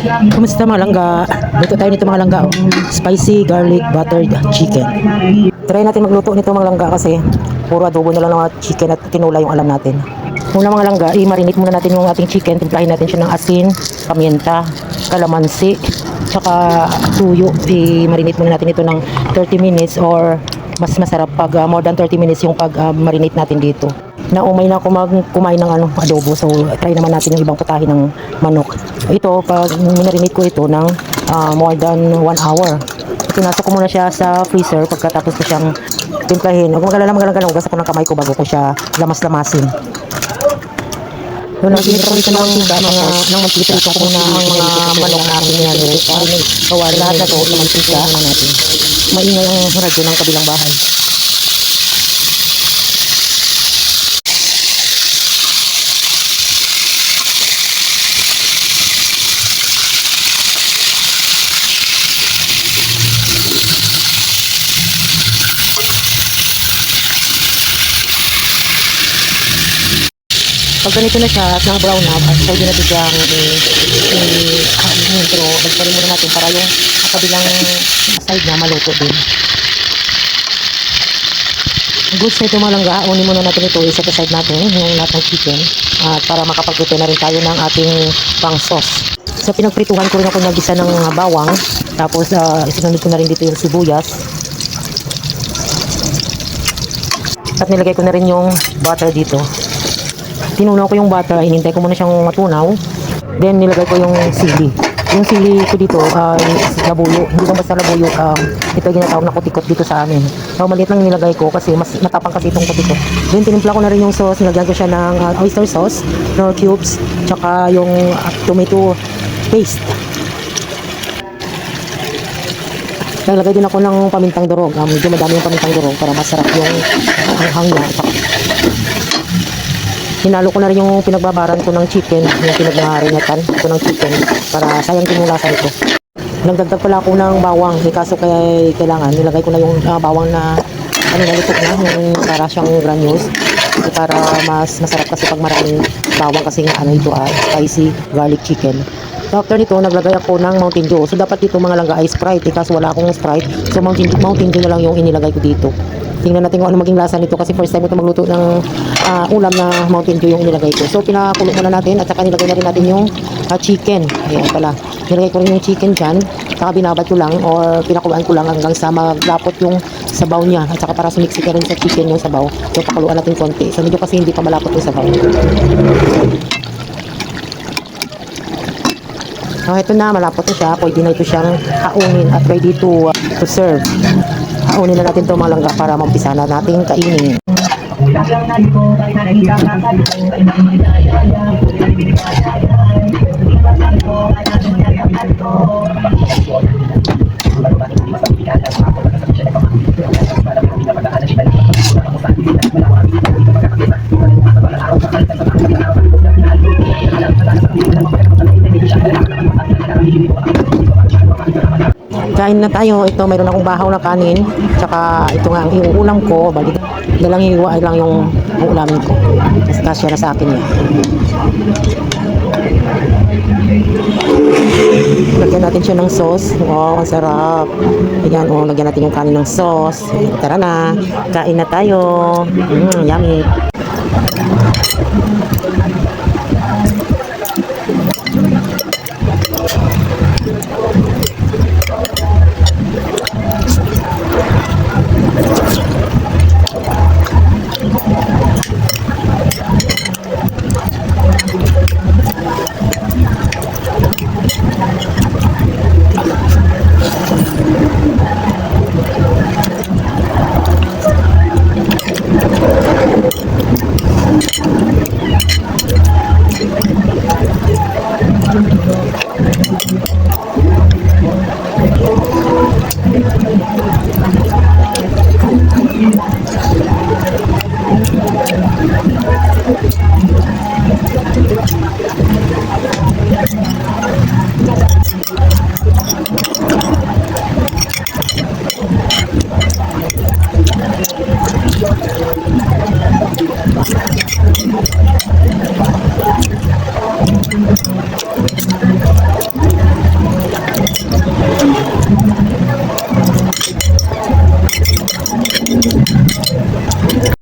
Kumusta mga langga? Luto tayo nito mga langga. Oh. Spicy garlic buttered chicken. Try natin magluto nito mga langga kasi puro adobo na lang ng mga chicken at tinula yung alam natin. Muna mga langga, i-marinate muna natin yung ating chicken. Timplahin natin siya ng asin, paminta, kalamansi, tsaka tuyo. I-marinate muna natin ito ng 30 minutes or mas masarap pag more than 30 minutes yung pag-marinate natin dito. Naumay na ako kumain ng adobo, so try naman natin yung ibang putahe ng manok. Ito, pag minarinate ko ito ng more than 1 hour. Pinasok ko muna siya sa freezer pagkatapos ko siyang timplahin. Huwag magalang, ugas ako ng kamay ko bago ko siya lamas-lamasin. Doon natin ito ng mantika ko muna ang mga manok na aking minarinate. Kawali lahat na ito sa mantika natin. Maingay ang radyo ng kabilang bahay. Pag ganito na siya at nang brown na, pwede natin siyang intro. Bagparin muna natin para yung kabilang side na maluto din. Goods na ito mga langga, unin muna natin ito, isa sa side natin, yung lahat ng chicken, para makapagprito na rin tayo ng ating pang sauce. So pinagprituhan ko rin ako nagisa ng bawang, tapos isinunod ko na rin dito yung sibuyas. At nilagay ko na rin yung butter dito. Tinunaw ko yung butter, hinintay ko muna siyang matunaw. Then nilagay ko yung sili. Yung sili ko dito ay labuyo. Hindi lang basta labuyo. Ito yung ginatawag na kutikot dito sa amin. So maliit lang nilagay ko kasi mas matapang kasi itong kutikot. Then tinimpla ko na rin yung sauce. Nilagyan ko siya ng oyster sauce, no cubes, tsaka yung tomato paste. Naglagay din ako ng pamintang durog. Medyo madami yung pamintang durog para masarap yung anghang niya. Hinalo ko na rin yung pinagbabaran ko ng chicken, yung pinagmarinatan ko ng chicken para sayang din yung lasa nito. Nagdagdag pala ako ng bawang, kaso kaya kailangan nilagay ko na yung bawang na nalitok na, yung para siyang granules para mas masarap kasi pag maraming bawang kasi ito spicy garlic chicken. So after nito, naglagay ako ng Mountain Dew. So dapat dito mga langga ay Sprite, kaso wala akong Sprite. So Mountain Dew na lang yung inilagay ko dito. Tingnan natin kung ano maging lasa nito kasi first time ito magluto ng ulam na Mountain Dew yung inilagay ko. So pinakulo muna natin at saka nilagay na rin natin yung chicken. Ayan pala. Nilagay ko rin yung chicken dyan. Saka binabad ko lang or pinakuluan ko lang hanggang sa maglapot yung sabaw niya. At saka para sumiksi ka rin sa chicken yung sabaw. So pakuluan natin konti. So medyo kasi hindi pa malapot yung sabaw. So ito na, malapot na siya. Pwede na ito siyang haunin at ready to serve. Haunin na natin ito mga langga para mampisa na natin kainin. Kain na tayo. Ito, mayroon akong bahaw na kanin. Tsaka ito nga, yung ulam ko. Balik, dalang hiwa lang yung ulamin ko. Kasya na sa akin yan. Lagyan natin siya ng sauce. Wow, ang sarap. Ayan, lagyan natin yung kanin ng sauce. Tara na. Kain na tayo. Yummy.